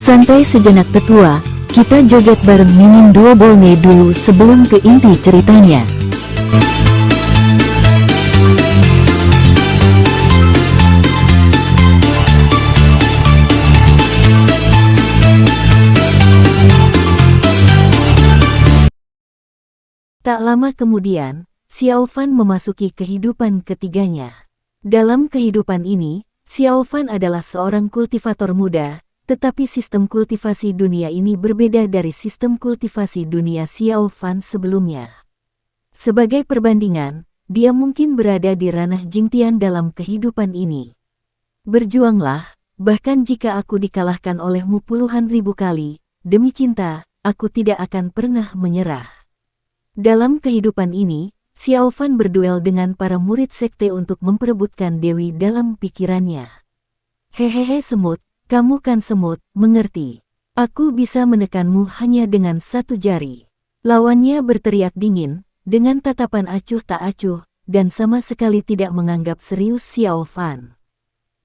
Santai sejenak tetua, kita joget bareng Mimin Duo Bolne dulu sebelum ke inti ceritanya. Tak lama kemudian, Xiao Fan memasuki kehidupan ketiganya. Dalam kehidupan ini, Xiao Fan adalah seorang kultivator muda, tetapi sistem kultivasi dunia ini berbeda dari sistem kultivasi dunia Xiao Fan sebelumnya. Sebagai perbandingan, dia mungkin berada di ranah Jingtian dalam kehidupan ini. Berjuanglah, bahkan jika aku dikalahkan olehmu puluhan ribu kali, demi cinta, aku tidak akan pernah menyerah. Dalam kehidupan ini, Xiao Fan berduel dengan para murid sekte untuk memperebutkan Dewi dalam pikirannya. Hehehe semut, kamu kan semut, mengerti. Aku bisa menekanmu hanya dengan satu jari. Lawannya berteriak dingin, dengan tatapan acuh tak acuh, dan sama sekali tidak menganggap serius Xiao Fan.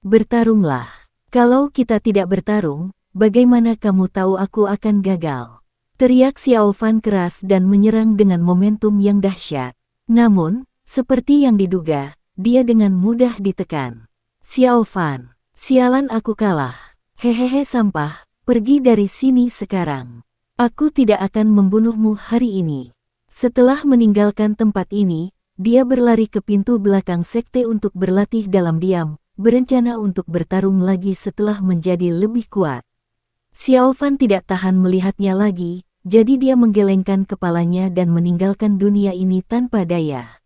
Bertarunglah. Kalau kita tidak bertarung, bagaimana kamu tahu aku akan gagal? Teriak Xiao Fan keras dan menyerang dengan momentum yang dahsyat. Namun, seperti yang diduga, dia dengan mudah ditekan. Xiao Fan, sialan aku kalah. Hehehe sampah, pergi dari sini sekarang. Aku tidak akan membunuhmu hari ini. Setelah meninggalkan tempat ini, dia berlari ke pintu belakang sekte untuk berlatih dalam diam, berencana untuk bertarung lagi setelah menjadi lebih kuat. Xiao Fan tidak tahan melihatnya lagi, jadi dia menggelengkan kepalanya dan meninggalkan dunia ini tanpa daya.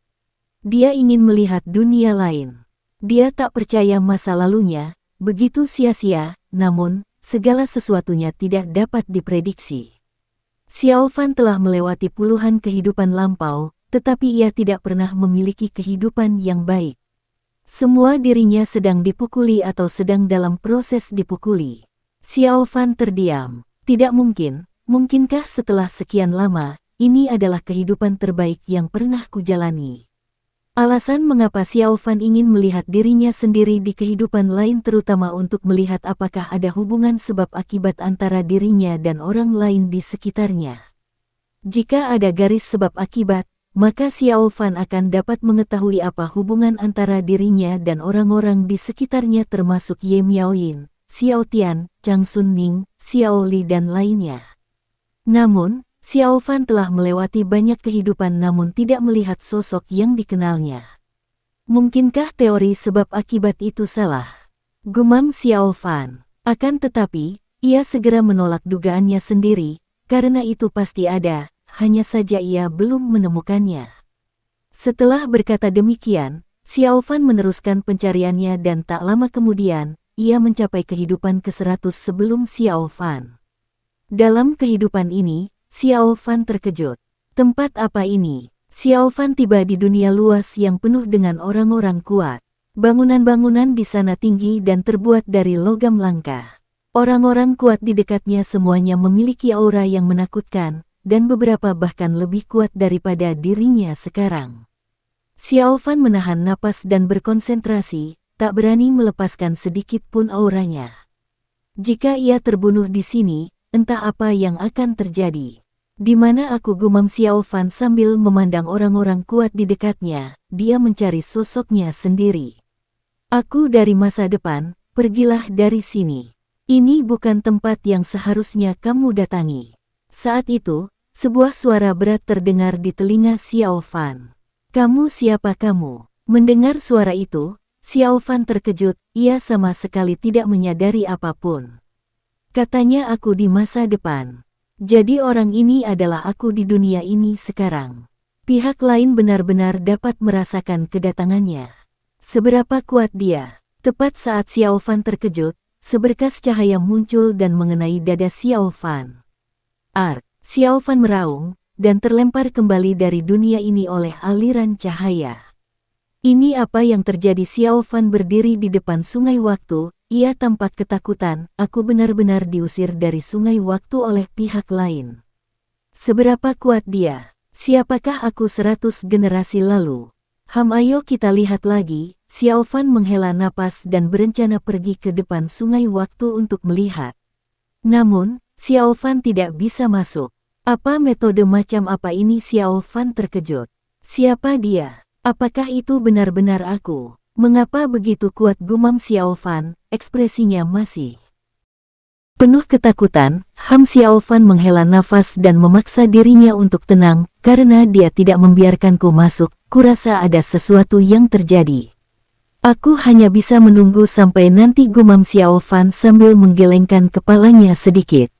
Dia ingin melihat dunia lain. Dia tak percaya masa lalunya, begitu sia-sia, namun, segala sesuatunya tidak dapat diprediksi. Xiao Fan telah melewati puluhan kehidupan lampau, tetapi ia tidak pernah memiliki kehidupan yang baik. Semua dirinya sedang dipukuli atau sedang dalam proses dipukuli. Xiao Fan terdiam. Tidak mungkin, mungkinkah setelah sekian lama, ini adalah kehidupan terbaik yang pernah kujalani? Alasan mengapa Xiao Fan ingin melihat dirinya sendiri di kehidupan lain terutama untuk melihat apakah ada hubungan sebab akibat antara dirinya dan orang lain di sekitarnya. Jika ada garis sebab akibat, maka Xiao Fan akan dapat mengetahui apa hubungan antara dirinya dan orang-orang di sekitarnya termasuk Ye Miaoyin, Xiao Tian, Chang Sun Ning, Xiao Li dan lainnya. Namun, Xiao Fan telah melewati banyak kehidupan namun tidak melihat sosok yang dikenalnya. Mungkinkah teori sebab akibat itu salah? Gumam Xiao Fan. Akan tetapi, ia segera menolak dugaannya sendiri, karena itu pasti ada, hanya saja ia belum menemukannya. Setelah berkata demikian, Xiao Fan meneruskan pencariannya dan tak lama kemudian, ia mencapai kehidupan ke-100 sebelum Xiao Fan. Dalam kehidupan ini, Xiao Fan terkejut. Tempat apa ini? Xiao Fan tiba di dunia luas yang penuh dengan orang-orang kuat. Bangunan-bangunan di sana tinggi dan terbuat dari logam langka. Orang-orang kuat di dekatnya semuanya memiliki aura yang menakutkan, dan beberapa bahkan lebih kuat daripada dirinya sekarang. Xiao Fan menahan napas dan berkonsentrasi, tak berani melepaskan sedikit pun auranya. Jika ia terbunuh di sini, entah apa yang akan terjadi. Di mana aku, gumam Xiao Fan sambil memandang orang-orang kuat di dekatnya, dia mencari sosoknya sendiri. Aku dari masa depan, pergilah dari sini. Ini bukan tempat yang seharusnya kamu datangi. Saat itu, sebuah suara berat terdengar di telinga Xiao Fan. Kamu siapa kamu? Mendengar suara itu, Xiao Fan terkejut, ia sama sekali tidak menyadari apapun. Katanya aku di masa depan. Jadi orang ini adalah aku di dunia ini sekarang. Pihak lain benar-benar dapat merasakan kedatangannya. Seberapa kuat dia? Tepat saat Xiao Fan terkejut, seberkas cahaya muncul dan mengenai dada Xiao Fan. Xiao Fan meraung, dan terlempar kembali dari dunia ini oleh aliran cahaya. Ini apa yang terjadi? Xiao Fan berdiri di depan sungai waktu. Ia tampak ketakutan, aku benar-benar diusir dari sungai waktu oleh pihak lain. Seberapa kuat dia? Siapakah aku 100 generasi lalu? Ayo kita lihat lagi. Xiao Fan menghela napas dan berencana pergi ke depan sungai waktu untuk melihat. Namun, Xiao Fan tidak bisa masuk. Apa metode macam apa ini? Xiao Fan terkejut. Siapa dia? Apakah itu benar-benar aku? Mengapa begitu kuat, gumam Xiao Fan, ekspresinya masih penuh ketakutan. Xiao Fan menghela nafas dan memaksa dirinya untuk tenang, karena dia tidak membiarkanku masuk. Kurasa ada sesuatu yang terjadi. Aku hanya bisa menunggu sampai nanti, gumam Xiao Fan sambil menggelengkan kepalanya sedikit.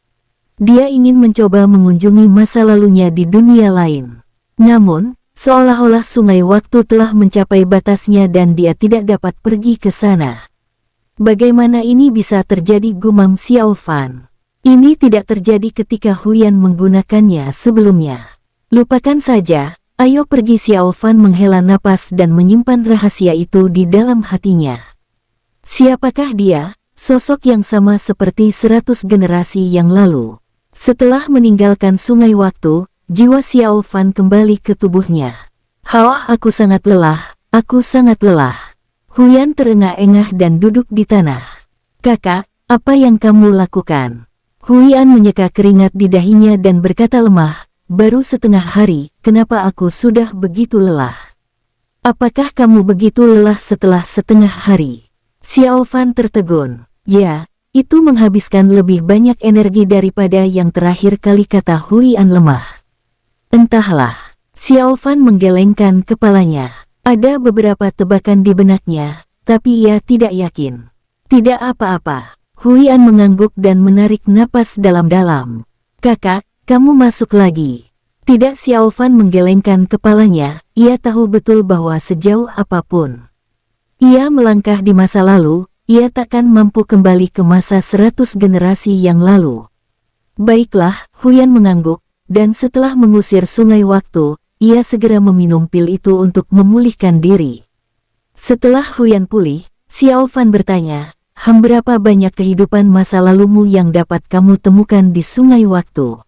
Dia ingin mencoba mengunjungi masa lalunya di dunia lain. Namun, seolah-olah sungai waktu telah mencapai batasnya dan dia tidak dapat pergi ke sana. Bagaimana ini bisa terjadi, gumam Xiao Fan. Ini tidak terjadi ketika Huyan menggunakannya sebelumnya. Lupakan saja, ayo pergi. Xiao Fan menghela napas dan menyimpan rahasia itu di dalam hatinya. Siapakah dia? Sosok yang sama seperti 100 generasi yang lalu. Setelah meninggalkan sungai waktu, jiwa Xiao Fan kembali ke tubuhnya. Aku sangat lelah, aku sangat lelah. Huyan terengah-engah dan duduk di tanah. Kakak, apa yang kamu lakukan? Huyan menyeka keringat di dahinya dan berkata lemah, baru setengah hari, kenapa aku sudah begitu lelah? Apakah kamu begitu lelah setelah setengah hari? Xiao Fan tertegun. Ya, itu menghabiskan lebih banyak energi daripada yang terakhir kali, kata Huyan lemah. Entahlah. Xiao Fan menggelengkan kepalanya. Ada beberapa tebakan di benaknya, tapi ia tidak yakin. Tidak apa-apa. Huyan mengangguk dan menarik napas dalam-dalam. Kakak, kamu masuk lagi. Tidak, Xiao Fan menggelengkan kepalanya. Ia tahu betul bahwa sejauh apapun ia melangkah di masa lalu, ia takkan mampu kembali ke masa 100 generasi yang lalu. Baiklah, Huyan mengangguk, dan setelah mengusir sungai waktu, ia segera meminum pil itu untuk memulihkan diri. Setelah Huyan pulih, Xiao Fan bertanya, berapa banyak kehidupan masa lalumu yang dapat kamu temukan di sungai waktu?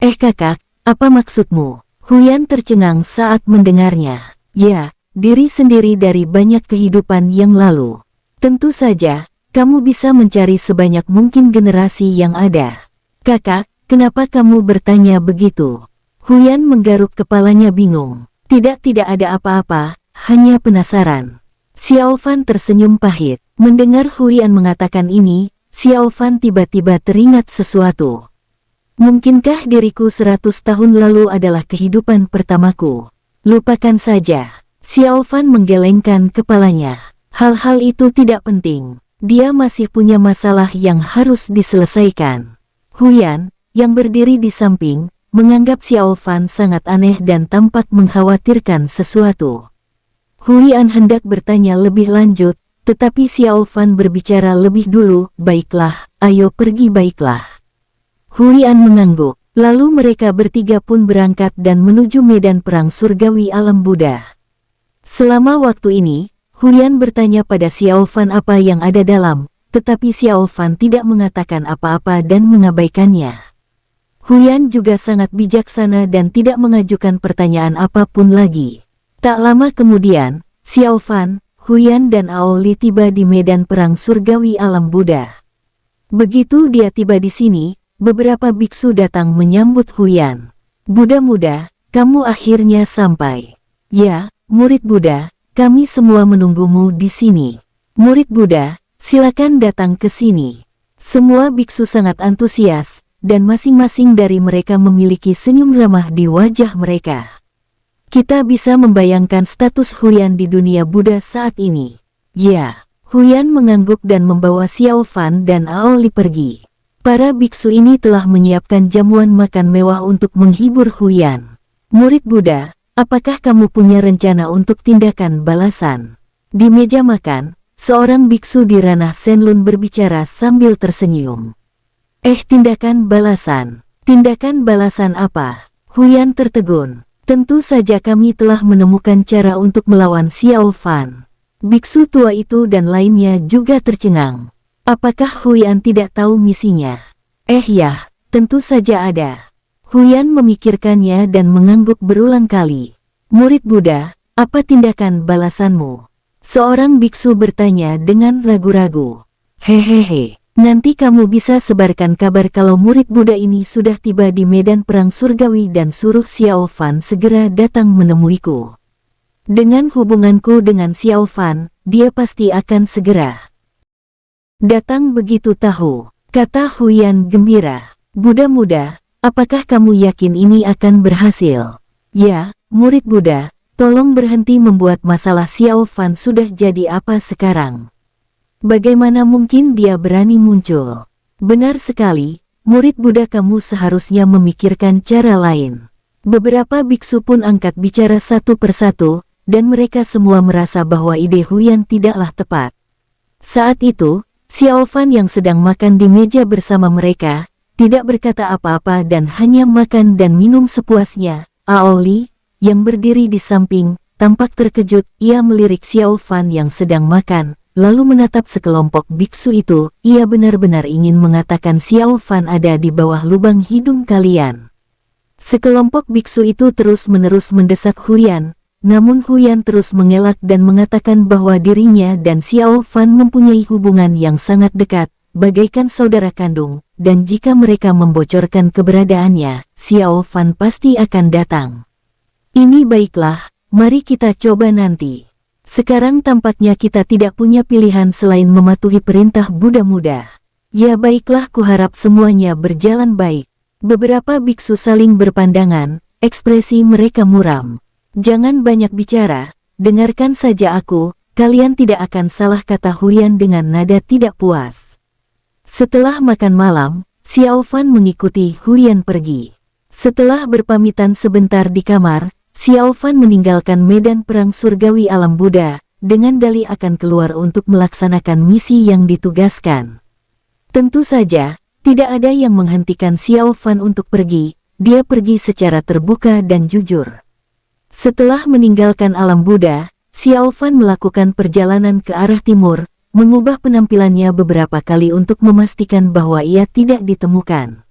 Kakak, apa maksudmu? Huyan tercengang saat mendengarnya. Ya, diri sendiri dari banyak kehidupan yang lalu. Tentu saja, kamu bisa mencari sebanyak mungkin generasi yang ada. Kakak, kenapa kamu bertanya begitu? Huyan menggaruk kepalanya bingung. Tidak ada apa-apa, hanya penasaran. Xiao Fan tersenyum pahit. Mendengar Huyan mengatakan ini, Xiao Fan tiba-tiba teringat sesuatu. Mungkinkah diriku 100 tahun lalu adalah kehidupan pertamaku? Lupakan saja. Xiao Fan menggelengkan kepalanya. Hal-hal itu tidak penting. Dia masih punya masalah yang harus diselesaikan. Huyan, yang berdiri di samping, menganggap Xiao Fan sangat aneh dan tampak mengkhawatirkan sesuatu. Huyan hendak bertanya lebih lanjut, tetapi Xiao Fan berbicara lebih dulu. Baiklah, ayo pergi. Baiklah. Huyan mengangguk, lalu mereka bertiga pun berangkat dan menuju medan perang surgawi alam Buddha. Selama waktu ini, Huyan bertanya pada Xiao Fan apa yang ada dalam, tetapi Xiao Fan tidak mengatakan apa-apa dan mengabaikannya. Huyan juga sangat bijaksana dan tidak mengajukan pertanyaan apapun lagi. Tak lama kemudian, Xiao Fan, Huyan dan Aoli tiba di medan perang surgawi alam Buddha. Begitu dia tiba di sini, beberapa biksu datang menyambut Huyan. Buddha muda, kamu akhirnya sampai. Ya, murid Buddha, kami semua menunggumu di sini. Murid Buddha, silakan datang ke sini. Semua biksu sangat antusias, dan masing-masing dari mereka memiliki senyum ramah di wajah mereka. Kita bisa membayangkan status Huyan di dunia Buddha saat ini. Ya, Huyan mengangguk dan membawa Xiao Fan dan Aoli pergi. Para biksu ini telah menyiapkan jamuan makan mewah untuk menghibur Huyan. Murid Buddha, apakah kamu punya rencana untuk tindakan balasan? Di meja makan, seorang biksu di ranah Shenlun berbicara sambil tersenyum. Tindakan balasan. Tindakan balasan apa? Huyan tertegun. Tentu saja kami telah menemukan cara untuk melawan Xiao Fan. Biksu tua itu dan lainnya juga tercengang. Apakah Huyan tidak tahu misinya? Ya, tentu saja ada. Huyan memikirkannya dan mengangguk berulang kali. Murid Buddha, apa tindakan balasanmu? Seorang biksu bertanya dengan ragu-ragu. Hehehe. Nanti kamu bisa sebarkan kabar kalau murid Buddha ini sudah tiba di medan perang surgawi dan suruh Xiao Fan segera datang menemuiku. Dengan hubunganku dengan Xiao Fan, dia pasti akan segera datang begitu tahu, kata Huyan gembira. Buddha muda, apakah kamu yakin ini akan berhasil? Ya, murid Buddha, tolong berhenti membuat masalah Xiao Fan sudah jadi apa sekarang. Bagaimana mungkin dia berani muncul? Benar sekali, murid Buddha kamu seharusnya memikirkan cara lain. Beberapa biksu pun angkat bicara satu persatu, dan mereka semua merasa bahwa ide Huyan tidaklah tepat. Saat itu, Xiao Fan yang sedang makan di meja bersama mereka, tidak berkata apa-apa dan hanya makan dan minum sepuasnya. Aoli, yang berdiri di samping, tampak terkejut. Ia melirik Xiao Fan yang sedang makan, lalu menatap sekelompok biksu itu. Ia benar-benar ingin mengatakan Xiao Fan ada di bawah lubang hidung kalian. Sekelompok biksu itu terus-menerus mendesak Huyan. Namun Huyan terus mengelak dan mengatakan bahwa dirinya dan Xiao Fan mempunyai hubungan yang sangat dekat, bagaikan saudara kandung, dan jika mereka membocorkan keberadaannya, Xiao Fan pasti akan datang. Ini baiklah, mari kita coba nanti. Sekarang tampaknya kita tidak punya pilihan selain mematuhi perintah Buddha muda. Ya baiklah, kuharap semuanya berjalan baik. Beberapa biksu saling berpandangan, ekspresi mereka muram. Jangan banyak bicara, dengarkan saja aku, kalian tidak akan salah, kata Huyan dengan nada tidak puas. Setelah makan malam, Xiao Fan mengikuti Huyan pergi. Setelah berpamitan sebentar di kamar, Xiao Fan meninggalkan medan perang surgawi alam Buddha, dengan dalih akan keluar untuk melaksanakan misi yang ditugaskan. Tentu saja, tidak ada yang menghentikan Xiao Fan untuk pergi, dia pergi secara terbuka dan jujur. Setelah meninggalkan alam Buddha, Xiao Fan melakukan perjalanan ke arah timur, mengubah penampilannya beberapa kali untuk memastikan bahwa ia tidak ditemukan.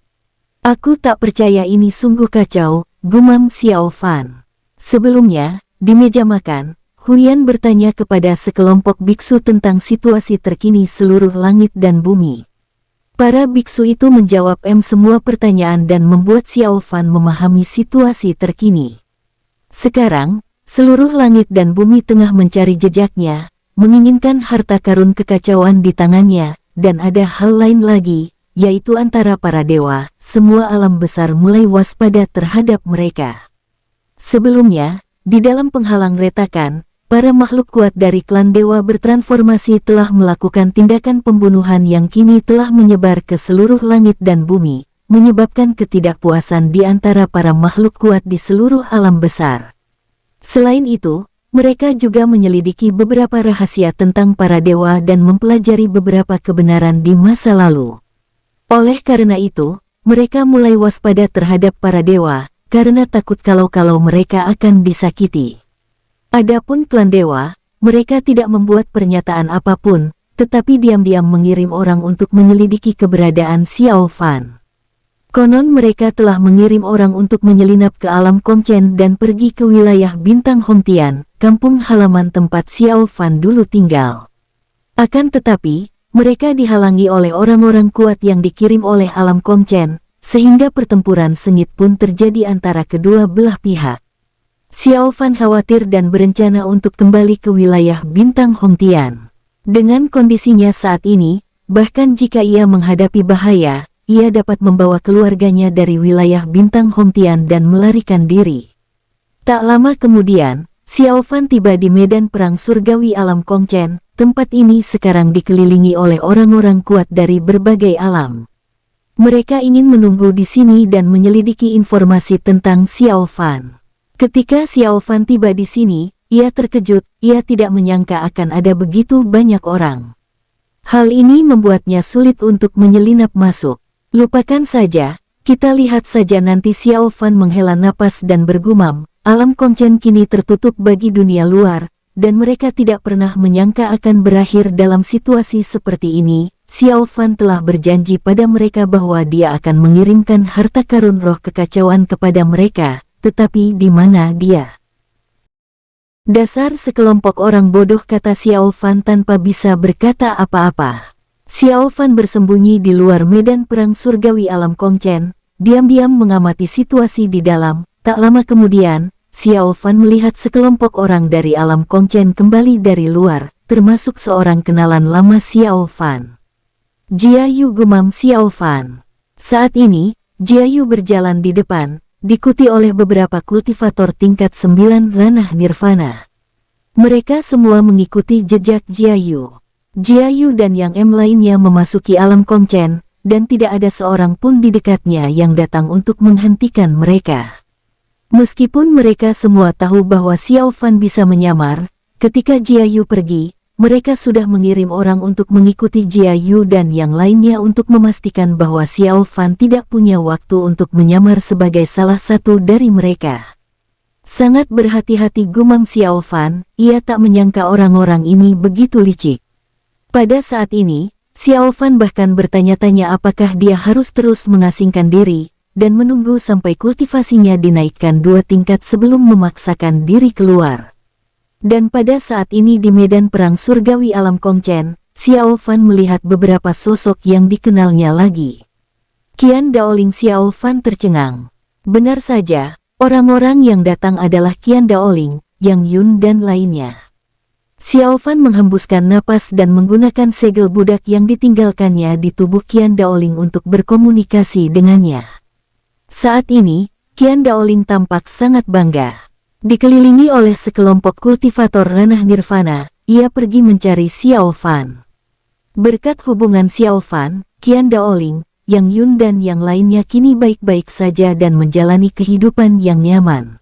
Aku tak percaya, ini sungguh kacau, gumam Xiao Fan. Sebelumnya, di meja makan, Huyan bertanya kepada sekelompok biksu tentang situasi terkini seluruh langit dan bumi. Para biksu itu menjawab semua pertanyaan dan membuat Xiao Fan memahami situasi terkini. Sekarang, seluruh langit dan bumi tengah mencari jejaknya, menginginkan harta karun kekacauan di tangannya, dan ada hal lain lagi, yaitu antara para dewa, semua alam besar mulai waspada terhadap mereka. Sebelumnya, di dalam penghalang retakan, para makhluk kuat dari klan dewa bertransformasi telah melakukan tindakan pembunuhan yang kini telah menyebar ke seluruh langit dan bumi, menyebabkan ketidakpuasan di antara para makhluk kuat di seluruh alam besar. Selain itu, mereka juga menyelidiki beberapa rahasia tentang para dewa dan mempelajari beberapa kebenaran di masa lalu. Oleh karena itu, mereka mulai waspada terhadap para dewa, karena takut kalau mereka akan disakiti. Adapun klan dewa, mereka tidak membuat pernyataan apapun, tetapi diam-diam mengirim orang untuk menyelidiki keberadaan Xiao Fan. Konon mereka telah mengirim orang untuk menyelinap ke alam Kongchen dan pergi ke wilayah Bintang Hongtian, kampung halaman tempat Xiao Fan dulu tinggal. Akan tetapi, mereka dihalangi oleh orang-orang kuat yang dikirim oleh alam Kongchen, sehingga pertempuran sengit pun terjadi antara kedua belah pihak. Xiao Fan khawatir dan berencana untuk kembali ke wilayah Bintang Hongtian. Dengan kondisinya saat ini, bahkan jika ia menghadapi bahaya, ia dapat membawa keluarganya dari wilayah Bintang Hongtian dan melarikan diri. Tak lama kemudian, Xiao Fan tiba di medan perang surgawi alam Kongchen. Tempat ini sekarang dikelilingi oleh orang-orang kuat dari berbagai alam. Mereka ingin menunggu di sini dan menyelidiki informasi tentang Xiao Fan. Ketika Xiao Fan tiba di sini, ia terkejut, ia tidak menyangka akan ada begitu banyak orang. Hal ini membuatnya sulit untuk menyelinap masuk. Lupakan saja, kita lihat saja nanti. Xiao Fan menghela napas dan bergumam, alam Kongchen kini tertutup bagi dunia luar, dan mereka tidak pernah menyangka akan berakhir dalam situasi seperti ini. Xiao Fan telah berjanji pada mereka bahwa dia akan mengirimkan harta karun roh kekacauan kepada mereka, tetapi di mana dia? Dasar sekelompok orang bodoh, kata Xiao Fan tanpa bisa berkata apa-apa. Xiao Fan bersembunyi di luar medan perang surgawi alam Kongchen, diam-diam mengamati situasi di dalam. Tak lama kemudian, Xiao Fan melihat sekelompok orang dari alam Kongchen kembali dari luar, termasuk seorang kenalan lama Xiao Fan. Jia Yu, gumam Xiao Fan. Saat ini, Jia Yu berjalan di depan, diikuti oleh beberapa kultivator tingkat 9 ranah nirvana. Mereka semua mengikuti jejak Jia Yu. Jia Yu dan Yang M lainnya memasuki alam Kongchen, dan tidak ada seorang pun di dekatnya yang datang untuk menghentikan mereka. Meskipun mereka semua tahu bahwa Xiao Fan bisa menyamar, ketika Jia Yu pergi, mereka sudah mengirim orang untuk mengikuti Jia Yu dan yang lainnya untuk memastikan bahwa Xiao Fan tidak punya waktu untuk menyamar sebagai salah satu dari mereka. Sangat berhati-hati, gumam Xiao Fan, ia tak menyangka orang-orang ini begitu licik. Pada saat ini, Xiao Fan bahkan bertanya-tanya apakah dia harus terus mengasingkan diri, dan menunggu sampai kultivasinya dinaikkan 2 tingkat sebelum memaksakan diri keluar. Dan pada saat ini di medan perang surgawi alam Kongchen, Xiao Fan melihat beberapa sosok yang dikenalnya lagi. Qian Daoling. Xiao Fan tercengang. Benar saja, orang-orang yang datang adalah Qian Daoling, Yang Yun dan lainnya. Xiao Fan menghembuskan napas dan menggunakan segel budak yang ditinggalkannya di tubuh Qian Daoling untuk berkomunikasi dengannya. Saat ini, Qian Daoling tampak sangat bangga. Dikelilingi oleh sekelompok kultivator ranah nirvana, ia pergi mencari Xiao Fan. Berkat hubungan Xiao Fan, Qian Daoling, Yang Yun dan yang lainnya kini baik-baik saja dan menjalani kehidupan yang nyaman.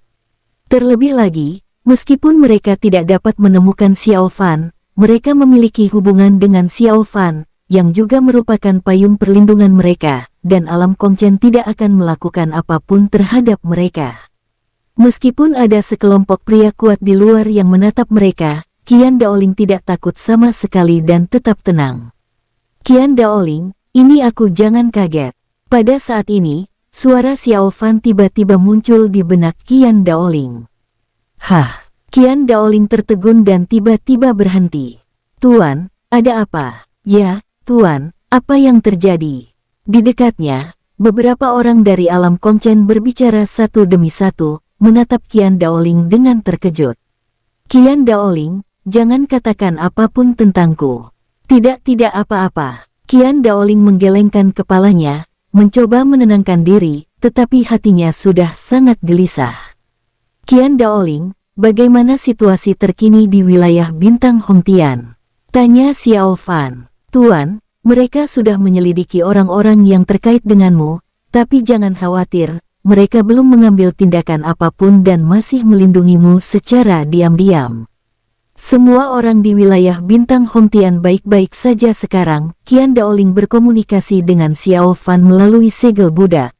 Terlebih lagi, meskipun mereka tidak dapat menemukan Xiao Fan, mereka memiliki hubungan dengan Xiao Fan, yang juga merupakan payung perlindungan mereka, dan alam Kongchen tidak akan melakukan apapun terhadap mereka. Meskipun ada sekelompok pria kuat di luar yang menatap mereka, Qian Daoling tidak takut sama sekali dan tetap tenang. Qian Daoling, ini aku, jangan kaget. Pada saat ini, suara Xiao Fan tiba-tiba muncul di benak Qian Daoling. Hah, Qian Daoling tertegun dan tiba-tiba berhenti. Tuan, ada apa? Ya, Tuan, apa yang terjadi? Di dekatnya, beberapa orang dari alam Kongchen berbicara satu demi satu, menatap Qian Daoling dengan terkejut. Qian Daoling, jangan katakan apapun tentangku. Tidak apa-apa. Qian Daoling menggelengkan kepalanya, mencoba menenangkan diri, tetapi hatinya sudah sangat gelisah. Qian Daoling, bagaimana situasi terkini di wilayah Bintang Hongtian? Tanya Xiao Fan. Tuan, mereka sudah menyelidiki orang-orang yang terkait denganmu, tapi jangan khawatir, mereka belum mengambil tindakan apapun dan masih melindungimu secara diam-diam. Semua orang di wilayah Bintang Hongtian baik-baik saja sekarang. Qian Daoling berkomunikasi dengan Xiao Fan melalui segel budak.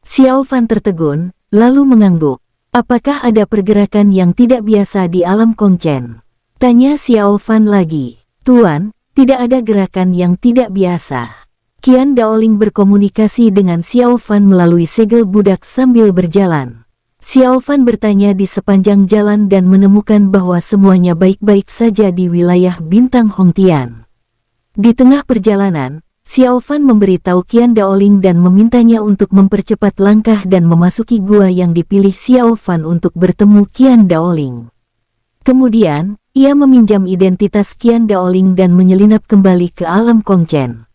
Xiao Fan tertegun, lalu mengangguk. Apakah ada pergerakan yang tidak biasa di alam Kongchen? Tanya Xiao Fan lagi. Tuan, tidak ada gerakan yang tidak biasa. Qian Daoling berkomunikasi dengan Xiao Fan melalui segel budak sambil berjalan. Xiao Fan bertanya di sepanjang jalan dan menemukan bahwa semuanya baik-baik saja di wilayah Bintang Hongtian. Di tengah perjalanan, Xiao Fan memberitahu Qian Daoling dan memintanya untuk mempercepat langkah dan memasuki gua yang dipilih Xiao Fan untuk bertemu Qian Daoling. Kemudian, ia meminjam identitas Qian Daoling dan menyelinap kembali ke alam Kongchen.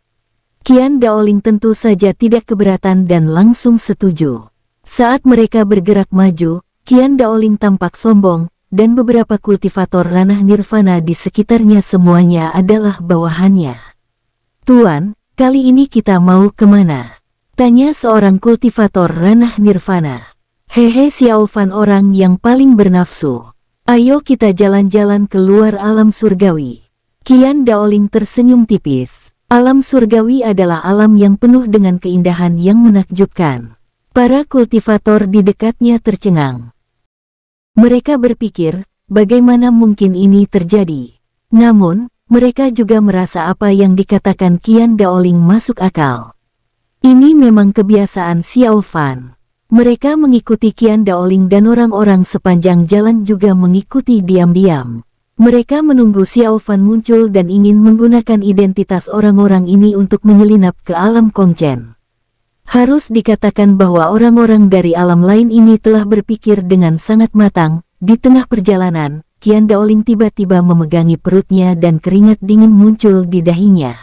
Qian Daoling tentu saja tidak keberatan dan langsung setuju. Saat mereka bergerak maju, Qian Daoling tampak sombong, dan beberapa kultivator ranah nirvana di sekitarnya semuanya adalah bawahannya. Tuan, kali ini kita mau kemana? Tanya seorang kultivator ranah nirvana. Hehe, Xiao Fan, orang yang paling bernafsu. Ayo kita jalan-jalan keluar alam surgawi. Qian Daoling tersenyum tipis. Alam surgawi adalah alam yang penuh dengan keindahan yang menakjubkan. Para kultivator di dekatnya tercengang. Mereka berpikir, bagaimana mungkin ini terjadi? Namun, mereka juga merasa apa yang dikatakan Qian Daoling masuk akal. Ini memang kebiasaan Xiao Fan. Mereka mengikuti Qian Daoling dan orang-orang sepanjang jalan juga mengikuti diam-diam. Mereka menunggu Xiao Fan muncul dan ingin menggunakan identitas orang-orang ini untuk menyelinap ke alam Kongchen. Harus dikatakan bahwa orang-orang dari alam lain ini telah berpikir dengan sangat matang. Di tengah perjalanan, Qian Daoling tiba-tiba memegangi perutnya dan keringat dingin muncul di dahinya.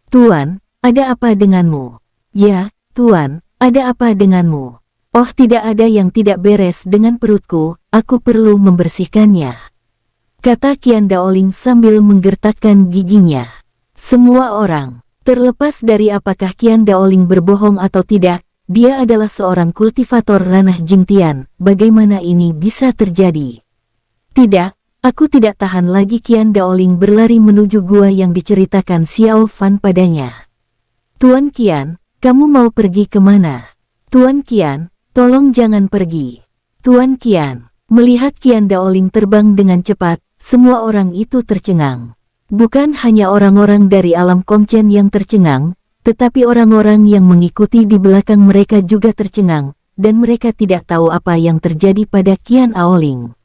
"Tuan, ada apa denganmu?" "Ya, Tuan, ada apa denganmu?" "Oh, tidak ada yang tidak beres dengan perutku, aku perlu membersihkannya," kata Qian Daoling sambil menggertakkan giginya. Semua orang, terlepas dari apakah Qian Daoling berbohong atau tidak, dia adalah seorang kultivator ranah Jingtian. Bagaimana ini bisa terjadi? "Tidak, aku tidak tahan lagi." Qian Daoling berlari menuju gua yang diceritakan Xiao Fan padanya. "Tuan Qian, kamu mau pergi kemana?" "Tuan Qian, tolong jangan pergi." "Tuan Qian." Melihat Qian Daoling terbang dengan cepat, semua orang itu tercengang. Bukan hanya orang-orang dari alam Kongchen yang tercengang, tetapi orang-orang yang mengikuti di belakang mereka juga tercengang, dan mereka tidak tahu apa yang terjadi pada Qian Daoling.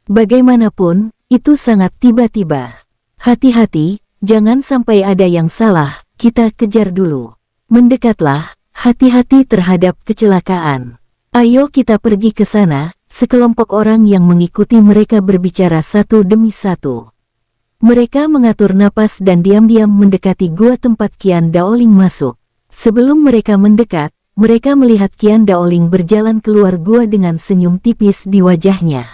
Bagaimanapun, itu sangat tiba-tiba. "Hati-hati, jangan sampai ada yang salah, kita kejar dulu. Mendekatlah, hati-hati terhadap kecelakaan. Ayo kita pergi ke sana." Sekelompok orang yang mengikuti mereka berbicara satu demi satu. Mereka mengatur napas dan diam-diam mendekati gua tempat Qian Daoling masuk. Sebelum mereka mendekat, mereka melihat Qian Daoling berjalan keluar gua dengan senyum tipis di wajahnya.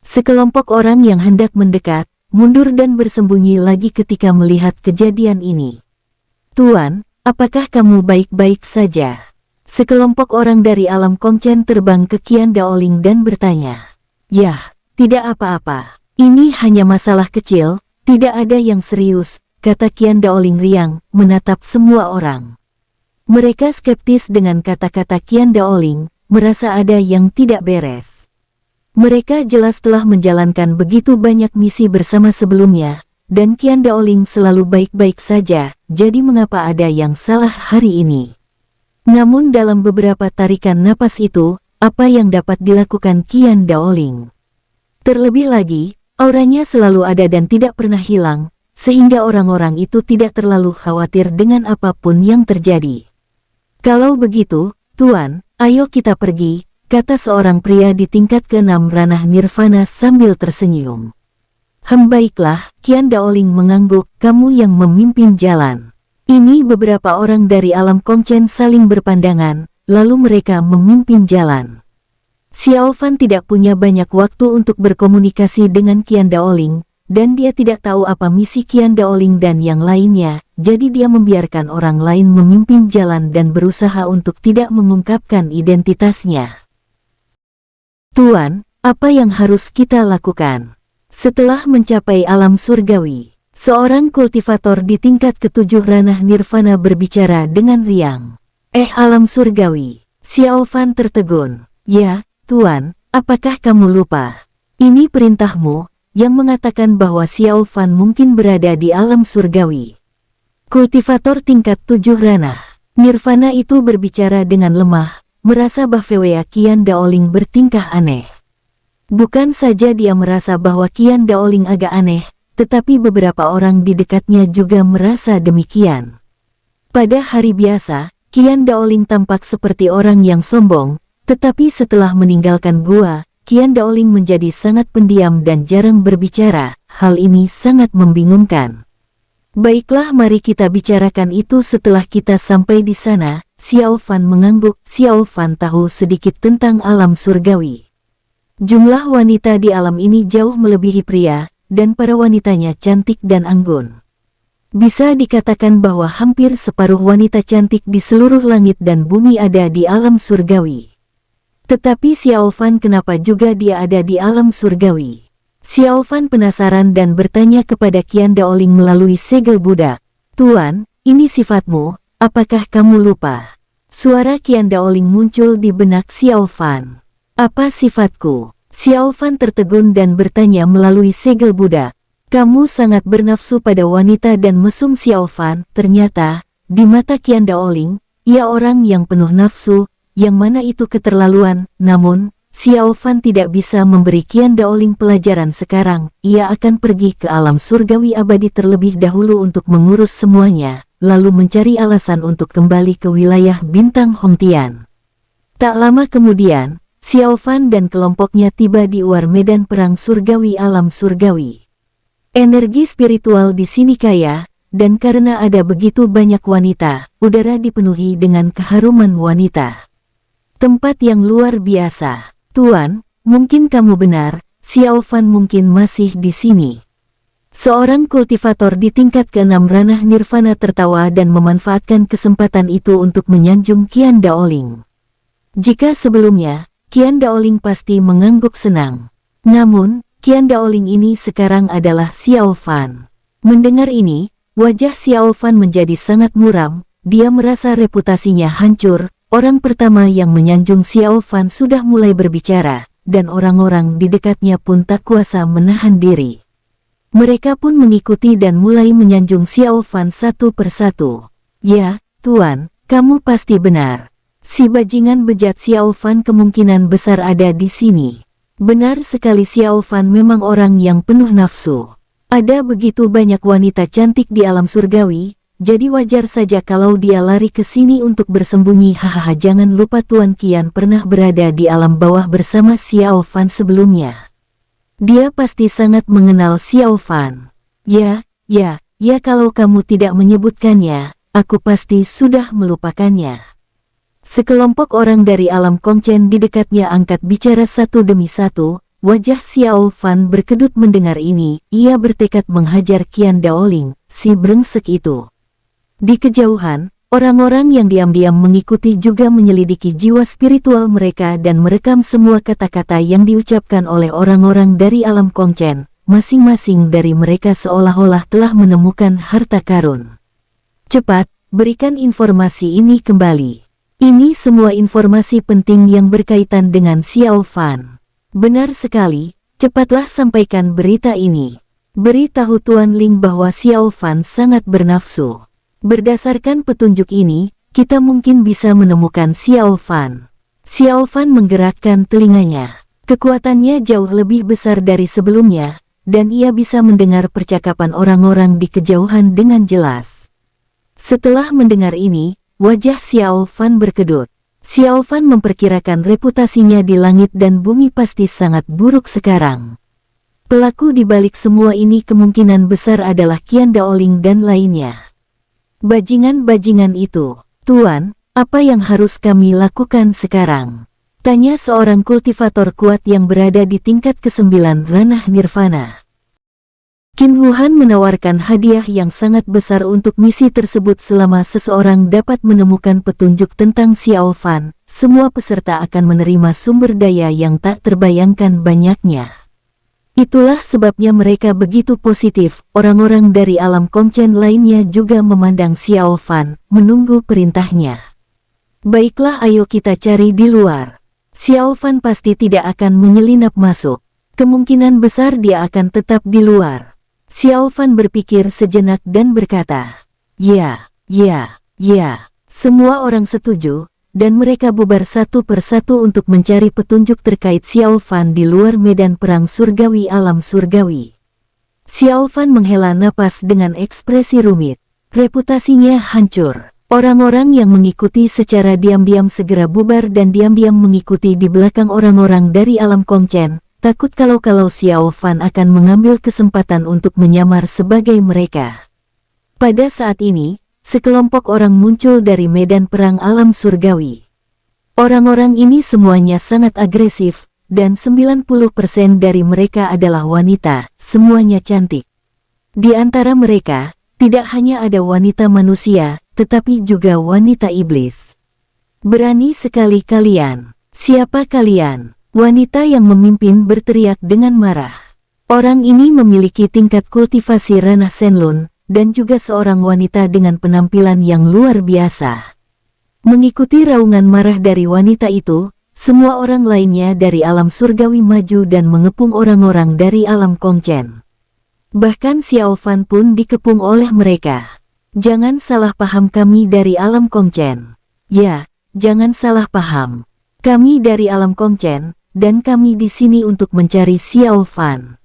Sekelompok orang yang hendak mendekat, mundur dan bersembunyi lagi ketika melihat kejadian ini. "Tuan, apakah kamu baik-baik saja?" Sekelompok orang dari alam Kongchen terbang ke Qian Daoling dan bertanya. "Yah, tidak apa-apa. Ini hanya masalah kecil, tidak ada yang serius," kata Qian Daoling riang, menatap semua orang. Mereka skeptis dengan kata-kata Qian Daoling, merasa ada yang tidak beres. Mereka jelas telah menjalankan begitu banyak misi bersama sebelumnya, dan Qian Daoling selalu baik-baik saja, jadi mengapa ada yang salah hari ini? Namun dalam beberapa tarikan napas itu, apa yang dapat dilakukan Qian Daoling? Terlebih lagi, auranya selalu ada dan tidak pernah hilang, sehingga orang-orang itu tidak terlalu khawatir dengan apapun yang terjadi. "Kalau begitu, Tuan, ayo kita pergi," kata seorang pria di tingkat ke-6 ranah Nirvana sambil tersenyum. Baiklah," Qian Daoling mengangguk, "kamu yang memimpin jalan." Ini beberapa orang dari alam Kongchen saling berpandangan, lalu mereka memimpin jalan. Xiao Fan tidak punya banyak waktu untuk berkomunikasi dengan Qian Daoling, dan dia tidak tahu apa misi Qian Daoling dan yang lainnya, jadi dia membiarkan orang lain memimpin jalan dan berusaha untuk tidak mengungkapkan identitasnya. "Tuan, apa yang harus kita lakukan?" Setelah mencapai alam surgawi, seorang kultivator di tingkat ke-7 ranah Nirvana berbicara dengan riang. Alam surgawi." Xiao Fan tertegun. "Ya, Tuan, apakah kamu lupa? Ini perintahmu," yang mengatakan bahwa Xiao Fan mungkin berada di alam surgawi. Kultivator tingkat 7 ranah Nirvana itu berbicara dengan lemah, merasa bahwa Qian Daoling bertingkah aneh. Bukan saja dia merasa bahwa Qian Daoling agak aneh, tetapi beberapa orang di dekatnya juga merasa demikian. Pada hari biasa, Qian Daoling tampak seperti orang yang sombong, tetapi setelah meninggalkan gua, Qian Daoling menjadi sangat pendiam dan jarang berbicara. Hal ini sangat membingungkan. "Baiklah, mari kita bicarakan itu setelah kita sampai di sana." Xiao Fan mengangguk. Xiao Fan tahu sedikit tentang alam surgawi. Jumlah wanita di alam ini jauh melebihi pria, dan para wanitanya cantik dan anggun. Bisa dikatakan bahwa hampir separuh wanita cantik di seluruh langit dan bumi ada di alam surgawi. Tetapi Xiao Fan, kenapa juga dia ada di alam surgawi? Xiao Fan penasaran dan bertanya kepada Qian Daoling melalui segel budak. "Tuan, ini sifatmu, apakah kamu lupa?" Suara Qian Daoling muncul di benak Xiao Fan. "Apa sifatku?" Xiao Fan tertegun dan bertanya melalui segel budak. "Kamu sangat bernafsu pada wanita dan mesum." Xiao Fan, ternyata, di mata Qian Daoling, ia orang yang penuh nafsu, yang mana itu keterlaluan. Namun, Xiao Fan tidak bisa memberi Qian Daoling pelajaran sekarang. Ia akan pergi ke alam surgawi abadi terlebih dahulu untuk mengurus semuanya, lalu mencari alasan untuk kembali ke wilayah bintang Hongtian. Tak lama kemudian, Xiao Fan dan kelompoknya tiba di luar medan perang surgawi alam surgawi. Energi spiritual di sini kaya, dan karena ada begitu banyak wanita, udara dipenuhi dengan keharuman wanita. Tempat yang luar biasa. Tuan, mungkin kamu benar, Xiao Fan mungkin masih di sini. Seorang kultivator di tingkat ke-6 ranah nirvana tertawa dan memanfaatkan kesempatan itu untuk menyanjung Qian Daoling. Jika sebelumnya, Qian Daoling pasti mengangguk senang. Namun, Qian Daoling ini sekarang adalah Xiao Fan. Mendengar ini, wajah Xiao Fan menjadi sangat muram, dia merasa reputasinya hancur. Orang pertama yang menyanjung Xiao Fan sudah mulai berbicara, dan orang-orang di dekatnya pun tak kuasa menahan diri. Mereka pun mengikuti dan mulai menyanjung Xiao Fan satu persatu. Ya, Tuan, kamu pasti benar. Si bajingan bejat Xiao Fan kemungkinan besar ada di sini. Benar sekali, Xiao Fan memang orang yang penuh nafsu. Ada begitu banyak wanita cantik di alam surgawi, jadi wajar saja kalau dia lari ke sini untuk bersembunyi. Hahaha, jangan lupa Tuan Qian pernah berada di alam bawah bersama Xiao Fan sebelumnya. Dia pasti sangat mengenal Xiao Fan. Ya, kalau kamu tidak menyebutkannya, aku pasti sudah melupakannya. Sekelompok orang dari alam Kongchen di dekatnya angkat bicara satu demi satu. Wajah Xiao Fan berkedut mendengar ini, ia bertekad menghajar Qian Daoling, si brengsek itu. Di kejauhan, orang-orang yang diam-diam mengikuti juga menyelidiki jiwa spiritual mereka dan merekam semua kata-kata yang diucapkan oleh orang-orang dari alam Kongchen. Masing-masing dari mereka seolah-olah telah menemukan harta karun. Cepat, berikan informasi ini kembali. Ini semua informasi penting yang berkaitan dengan Xiao Fan. Benar sekali, cepatlah sampaikan berita ini. Beritahu Tuan Ling bahwa Xiao Fan sangat bernafsu. Berdasarkan petunjuk ini, kita mungkin bisa menemukan Xiao Fan. Xiao Fan menggerakkan telinganya. Kekuatannya jauh lebih besar dari sebelumnya, dan ia bisa mendengar percakapan orang-orang di kejauhan dengan jelas. Setelah mendengar ini, wajah Xiao Fan berkedut. Xiao Fan memperkirakan reputasinya di langit dan bumi pasti sangat buruk sekarang. Pelaku di balik semua ini kemungkinan besar adalah Qian Daoling dan lainnya. Bajingan-bajingan itu. Tuan, apa yang harus kami lakukan sekarang? Tanya seorang kultivator kuat yang berada di tingkat ke-9 ranah nirvana. Qin Wuhan menawarkan hadiah yang sangat besar untuk misi tersebut selama seseorang dapat menemukan petunjuk tentang Xiao Fan. Semua peserta akan menerima sumber daya yang tak terbayangkan banyaknya. Itulah sebabnya mereka begitu positif. Orang-orang dari alam Kongchen lainnya juga memandang Xiao Fan, menunggu perintahnya. Baiklah, ayo kita cari di luar. Xiao Fan pasti tidak akan menyelinap masuk. Kemungkinan besar dia akan tetap di luar. Xiao Fan berpikir sejenak dan berkata, Ya. Semua orang setuju, dan mereka bubar satu persatu untuk mencari petunjuk terkait Xiao Fan di luar medan perang surgawi alam surgawi. Xiao Fan menghela napas dengan ekspresi rumit. Reputasinya hancur. Orang-orang yang mengikuti secara diam-diam segera bubar dan diam-diam mengikuti di belakang orang-orang dari alam Kongchen, takut kalau Xiao Fan akan mengambil kesempatan untuk menyamar sebagai mereka. Pada saat ini, sekelompok orang muncul dari medan perang alam surgawi. Orang-orang ini semuanya sangat agresif, dan 90% dari mereka adalah wanita, semuanya cantik. Di antara mereka, tidak hanya ada wanita manusia, tetapi juga wanita iblis. Berani sekali kalian. Siapa kalian? Wanita yang memimpin berteriak dengan marah. Orang ini memiliki tingkat kultivasi ranah Shenlun, dan juga seorang wanita dengan penampilan yang luar biasa. Mengikuti raungan marah dari wanita itu, semua orang lainnya dari alam surgawi maju dan mengepung orang-orang dari alam Kongchen. Bahkan Xiao Fan pun dikepung oleh mereka. Jangan salah paham, kami dari alam Kongchen. Ya, jangan salah paham. Kami dari alam Kongchen, dan kami di sini untuk mencari Xiao Fan."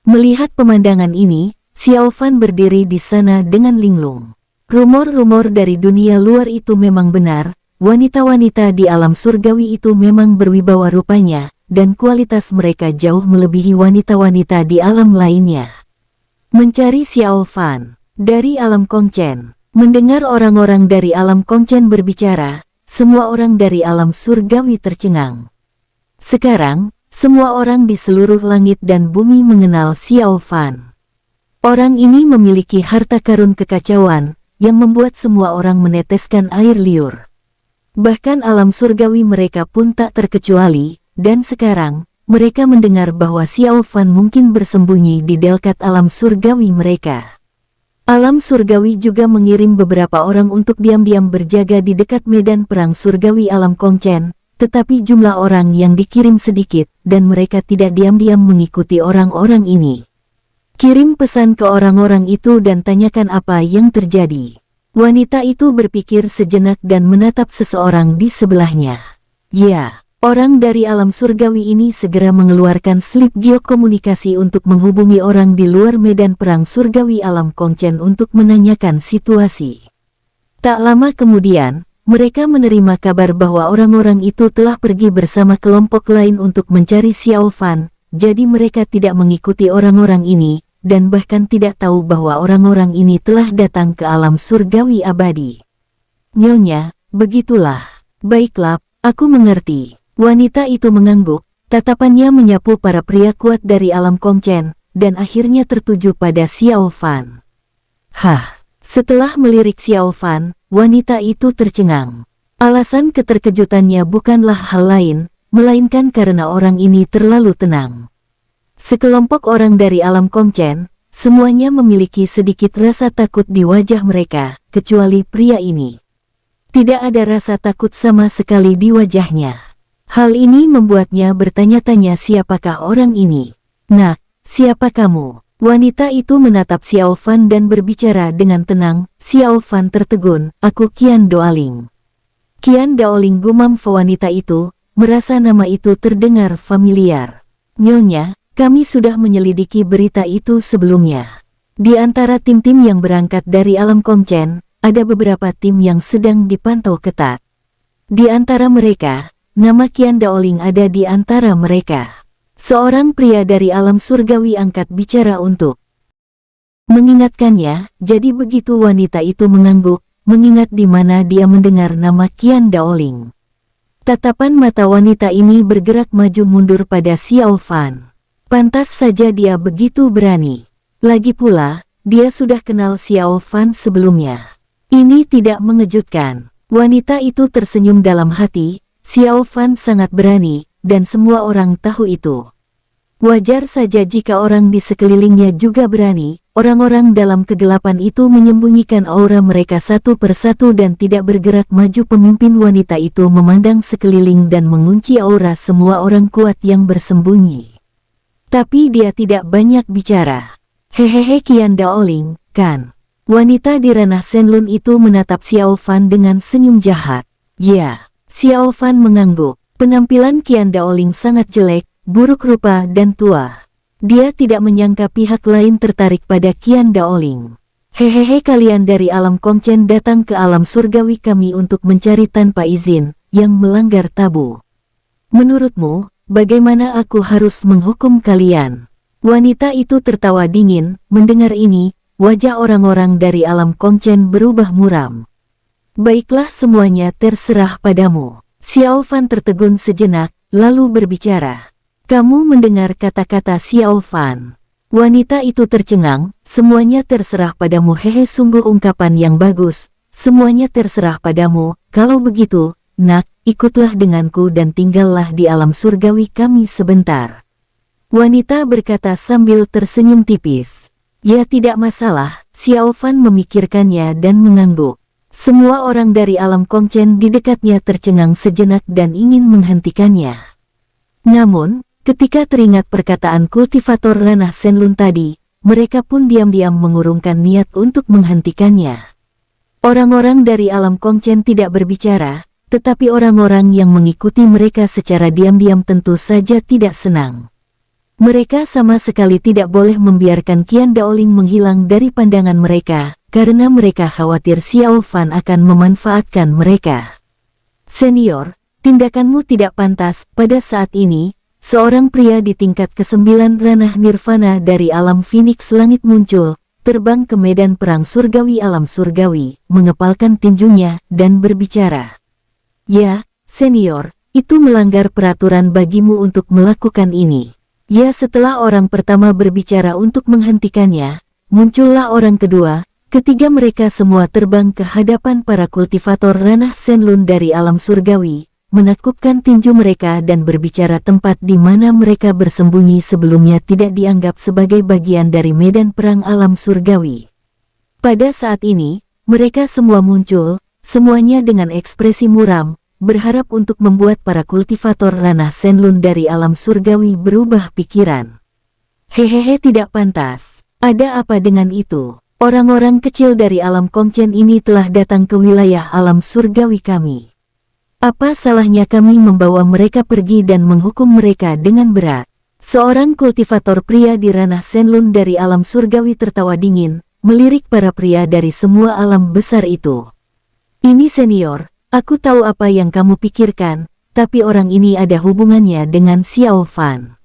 Melihat pemandangan ini, Xiao Fan berdiri di sana dengan linglung. Rumor-rumor dari dunia luar itu memang benar, wanita-wanita di alam surgawi itu memang berwibawa rupanya, dan kualitas mereka jauh melebihi wanita-wanita di alam lainnya. Mencari Xiao Fan dari alam Kongchen. Mendengar orang-orang dari alam Kongchen berbicara, semua orang dari alam surgawi tercengang. Sekarang, semua orang di seluruh langit dan bumi mengenal Xiao Fan. Orang ini memiliki harta karun kekacauan, yang membuat semua orang meneteskan air liur. Bahkan alam surgawi mereka pun tak terkecuali, dan sekarang, mereka mendengar bahwa Xiao Fan mungkin bersembunyi di delkat alam surgawi mereka. Alam surgawi juga mengirim beberapa orang untuk diam-diam berjaga di dekat medan perang surgawi alam Kongchen, tetapi jumlah orang yang dikirim sedikit, dan mereka tidak diam-diam mengikuti orang-orang ini. Kirim pesan ke orang-orang itu dan tanyakan apa yang terjadi. Wanita itu berpikir sejenak dan menatap seseorang di sebelahnya. Ya. Orang dari alam surgawi ini segera mengeluarkan slip geokomunikasi untuk menghubungi orang di luar medan perang surgawi alam Kongchen untuk menanyakan situasi. Tak lama kemudian, mereka menerima kabar bahwa orang-orang itu telah pergi bersama kelompok lain untuk mencari Xiao Fan, jadi mereka tidak mengikuti orang-orang ini, dan bahkan tidak tahu bahwa orang-orang ini telah datang ke alam surgawi abadi. Nyonya, begitulah. Baiklah, aku mengerti. Wanita itu mengangguk, tatapannya menyapu para pria kuat dari alam Kongchen, dan akhirnya tertuju pada Xiao Fan. Setelah melirik Xiao Fan, wanita itu tercengang. Alasan keterkejutannya bukanlah hal lain, melainkan karena orang ini terlalu tenang. Sekelompok orang dari alam Kongchen, semuanya memiliki sedikit rasa takut di wajah mereka, kecuali pria ini. Tidak ada rasa takut sama sekali di wajahnya. Hal ini membuatnya bertanya-tanya siapakah orang ini. "Nak, siapa kamu?" Wanita itu menatap Xiao Fan dan berbicara dengan tenang. Xiao Fan tertegun, "Aku Qian Daoling." Qian Daoling, gumam wanita itu, merasa nama itu terdengar familiar. "Nyonya, kami sudah menyelidiki berita itu sebelumnya. Di antara tim-tim yang berangkat dari alam Kongchen, ada beberapa tim yang sedang dipantau ketat. Di antara mereka, nama Qian Daoling ada di antara mereka." Seorang pria dari alam surgawi angkat bicara untuk mengingatkannya, jadi begitu wanita itu mengangguk, mengingat di mana dia mendengar nama Qian Daoling. Tatapan mata wanita ini bergerak maju mundur pada Xiao Fan. Pantas saja dia begitu berani. Lagi pula, dia sudah kenal Xiao Fan sebelumnya. Ini tidak mengejutkan. Wanita itu tersenyum dalam hati. Xiao Fan sangat berani, dan semua orang tahu itu. Wajar saja jika orang di sekelilingnya juga berani. Orang-orang dalam kegelapan itu menyembunyikan aura mereka satu persatu dan tidak bergerak maju. Pemimpin wanita itu memandang sekeliling dan mengunci aura semua orang kuat yang bersembunyi. Tapi dia tidak banyak bicara. "Hehehe, Qian Daoling, kan?" Wanita di ranah Shenlun itu menatap Xiao Fan dengan senyum jahat. "Ya." Xiao Fan mengangguk. Penampilan Qian Daoling sangat jelek, buruk rupa dan tua. Dia tidak menyangka pihak lain tertarik pada Qian Daoling. "Hehehe, kalian dari alam Kongchen datang ke alam surgawi kami untuk mencari tanpa izin, yang melanggar tabu. Menurutmu, bagaimana aku harus menghukum kalian?" Wanita itu tertawa dingin. Mendengar ini, wajah orang-orang dari alam Kongchen berubah muram. "Baiklah, semuanya terserah padamu." Xiao Fan tertegun sejenak, lalu berbicara. "Kamu mendengar kata-kata Xiao Fan?" Wanita itu tercengang. "Semuanya terserah padamu." "Hehe, sungguh ungkapan yang bagus. Semuanya terserah padamu. Kalau begitu, nak, ikutlah denganku dan tinggallah di alam surgawi kami sebentar." Wanita berkata sambil tersenyum tipis. "Ya, tidak masalah." Xiao Fan memikirkannya dan mengangguk. Semua orang dari alam Kongchen di dekatnya tercengang sejenak dan ingin menghentikannya. Namun, ketika teringat perkataan kultivator ranah Shenlun tadi, mereka pun diam-diam mengurungkan niat untuk menghentikannya. Orang-orang dari alam Kongchen tidak berbicara, tetapi orang-orang yang mengikuti mereka secara diam-diam tentu saja tidak senang. Mereka sama sekali tidak boleh membiarkan Qian Daoling menghilang dari pandangan mereka, karena mereka khawatir Xiao Fan akan memanfaatkan mereka. Senior, tindakanmu tidak pantas. Pada saat ini, seorang pria di tingkat ke-9 ranah nirvana dari alam Phoenix Langit muncul, terbang ke medan perang surgawi alam surgawi, mengepalkan tinjunya, dan berbicara. Ya, senior, itu melanggar peraturan bagimu untuk melakukan ini. Ya, setelah orang pertama berbicara untuk menghentikannya, muncullah orang kedua, ketiga mereka semua terbang ke hadapan para kultivator ranah Shenlun dari alam surgawi, menakupkan tinju mereka dan berbicara tempat di mana mereka bersembunyi sebelumnya tidak dianggap sebagai bagian dari medan perang alam surgawi. Pada saat ini, mereka semua muncul, semuanya dengan ekspresi muram, berharap untuk membuat para kultivator ranah Shenlun dari alam surgawi berubah pikiran. Hehehe, tidak pantas. Ada apa dengan itu? Orang-orang kecil dari alam Kongchen ini telah datang ke wilayah alam surgawi kami. Apa salahnya kami membawa mereka pergi dan menghukum mereka dengan berat? Seorang kultivator pria di ranah Shenlun dari alam surgawi tertawa dingin, melirik para pria dari semua alam besar itu. Ini senior, aku tahu apa yang kamu pikirkan, tapi orang ini ada hubungannya dengan Xiao Fan.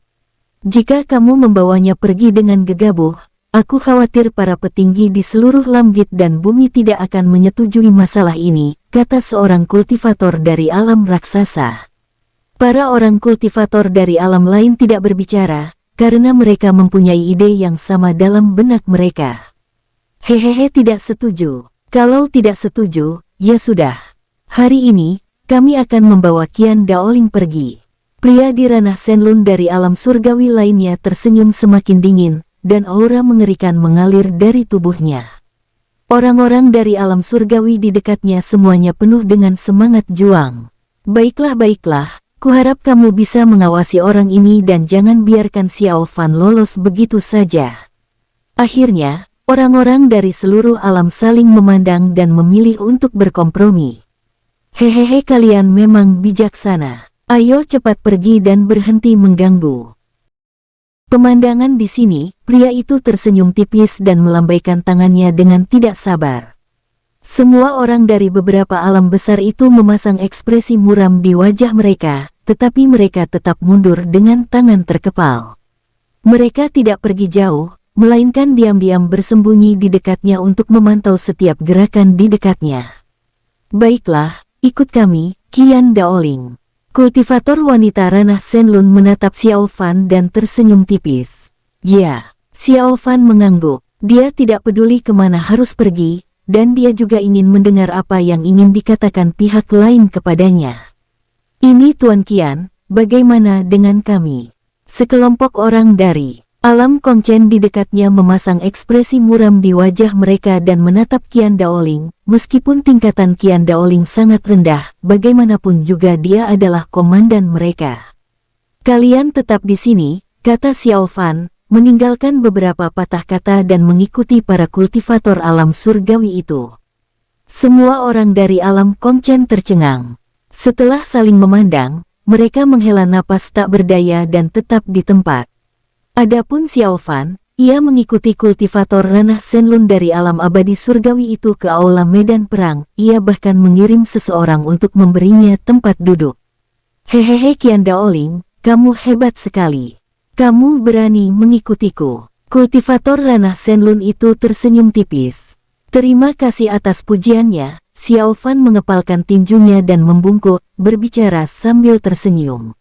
Jika kamu membawanya pergi dengan gegabah, aku khawatir para petinggi di seluruh langit dan bumi tidak akan menyetujui masalah ini, kata seorang kultivator dari alam raksasa. Para orang kultivator dari alam lain tidak berbicara, karena mereka mempunyai ide yang sama dalam benak mereka. Hehehe, tidak setuju. Kalau tidak setuju, ya sudah. Hari ini, kami akan membawa Qian Daoling pergi. Pria di ranah Shenlun dari alam surgawi lainnya tersenyum semakin dingin, dan aura mengerikan mengalir dari tubuhnya. Orang-orang dari alam surgawi di dekatnya semuanya penuh dengan semangat juang. Baiklah, kuharap kamu bisa mengawasi orang ini dan jangan biarkan Xiao Fan lolos begitu saja. Akhirnya, orang-orang dari seluruh alam saling memandang dan memilih untuk berkompromi. Hehehe, kalian memang bijaksana. Ayo cepat pergi dan berhenti mengganggu. Pemandangan di sini, pria itu tersenyum tipis dan melambaikan tangannya dengan tidak sabar. Semua orang dari beberapa alam besar itu memasang ekspresi muram di wajah mereka, tetapi mereka tetap mundur dengan tangan terkepal. Mereka tidak pergi jauh, melainkan diam-diam bersembunyi di dekatnya untuk memantau setiap gerakan di dekatnya. Baiklah, ikut kami, Qian Daoling. Kultivator wanita ranah Shenlun menatap Xiao Fan dan tersenyum tipis. Ya, Xiao Fan mengangguk. Dia tidak peduli kemana harus pergi, dan dia juga ingin mendengar apa yang ingin dikatakan pihak lain kepadanya. Ini Tuan Qian, bagaimana dengan kami? Sekelompok orang dari alam Kongchen di dekatnya memasang ekspresi muram di wajah mereka dan menatap Qian Daoling. Meskipun tingkatan Qian Daoling sangat rendah, bagaimanapun juga dia adalah komandan mereka. Kalian tetap di sini, kata Xiao Fan, meninggalkan beberapa patah kata dan mengikuti para kultivator alam surgawi itu. Semua orang dari alam Kongchen tercengang. Setelah saling memandang, mereka menghela napas tak berdaya dan tetap di tempat. Adapun Xiao Fan, ia mengikuti kultivator ranah Shenlun dari alam abadi surgawi itu ke aula medan perang. Ia bahkan mengirim seseorang untuk memberinya tempat duduk. Hehehe, Qian Daoling, kamu hebat sekali. Kamu berani mengikutiku. Kultivator ranah Shenlun itu tersenyum tipis. Terima kasih atas pujiannya. Xiao Fan mengepalkan tinjunya dan membungkuk, berbicara sambil tersenyum.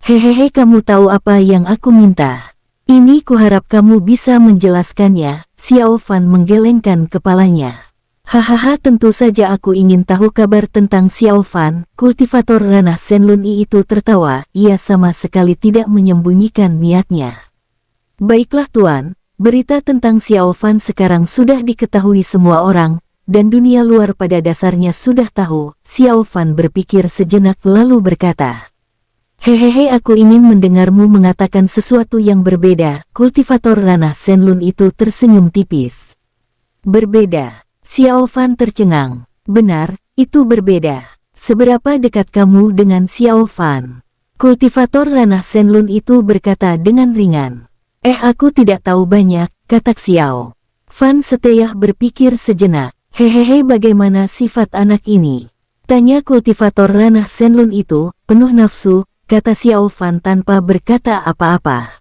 Hehehe, kamu tahu apa yang aku minta? Ini kuharap kamu bisa menjelaskannya. Xiao Fan menggelengkan kepalanya. Hahaha, tentu saja aku ingin tahu kabar tentang Xiao Fan. Kultivator ranah Shenlun itu tertawa, ia sama sekali tidak menyembunyikan niatnya. Baiklah Tuan, berita tentang Xiao Fan sekarang sudah diketahui semua orang, dan dunia luar pada dasarnya sudah tahu. Xiao Fan berpikir sejenak lalu berkata, Hehehe, aku ingin mendengarmu mengatakan sesuatu yang berbeda. Kultivator ranah Shenlun itu tersenyum tipis. Berbeda. Xiao Fan tercengang. Benar, itu berbeda. Seberapa dekat kamu dengan Xiao Fan? Kultivator ranah Shenlun itu berkata dengan ringan. Aku tidak tahu banyak, kata Xiao Fan setelah berpikir sejenak. Hehehe, bagaimana sifat anak ini? Tanya kultivator ranah Shenlun itu, penuh nafsu, kata Xiao Fan tanpa berkata apa-apa.